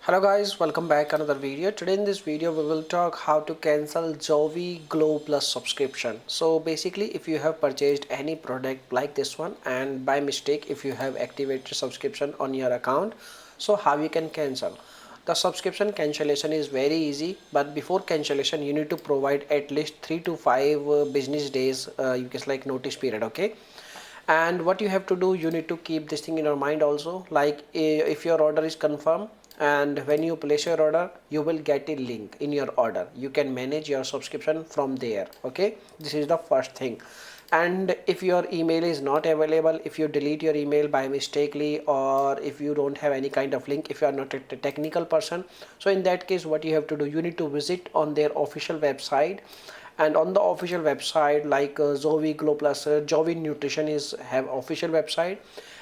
Hello guys, welcome back another video. Today in this video we will talk how to cancel Jovi Glow Plus subscription. So basically if you have purchased any product like this one and by mistake if you have activated subscription on your account, so how you can cancel. The subscription cancellation is very easy, but before cancellation you need to provide at least 3 to 5 business days you can like notice period, okay? And what you have to do, you need to keep this thing in your mind also, like if your order is confirmed and when you place your order you will get a link in your order, you can manage your subscription from there, okay? This is the first thing. And if your email is not available, if you delete your email by mistakenly, or if you don't have any kind of link, if you are not a technical person, so in that case what you have to do, you need to visit on their official website. And on the official website like Jovi Glow Plus, Jovi Nutrition is have official website,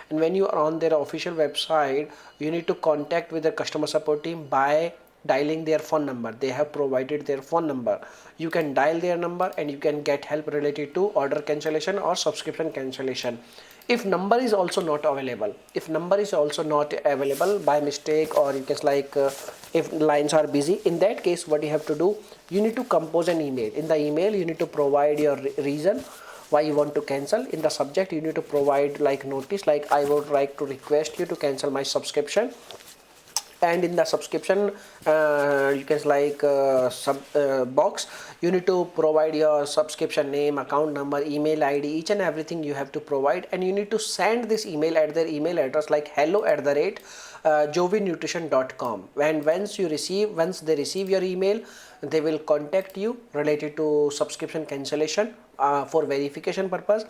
and when you are on their official website you need to contact with the customer support team by dialing their phone number. They have provided their phone number. You can dial their number and you can get help related to order cancellation or subscription cancellation. If number is also not available, by mistake, or it is like if lines are busy, in that case what you have to do, you need to compose an email. In the email you need to provide your reason why you want to cancel. In the subject you need to provide like notice, like I would like to request you to cancel my subscription. And in the subscription you can like box, you need to provide your subscription name, account number, email id, each and everything you have to provide. And you need to send this email at their email address like hello@jovinutrition.com. and once they receive your email, they will contact you related to subscription cancellation for verification purpose,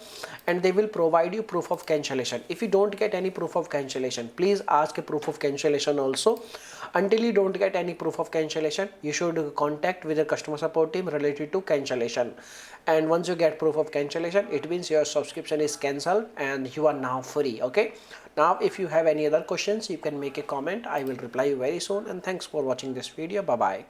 and they will provide you proof of cancellation. If you don't get any proof of cancellation, please ask a proof of cancellation also. Until you don't get any proof of cancellation, you should contact with the customer support team related to cancellation. And once you get proof of cancellation, it means your subscription is cancelled and you are now free, okay? Now if you have any other questions, you can make a comment. I will reply you very soon, and thanks for watching this video. Bye bye.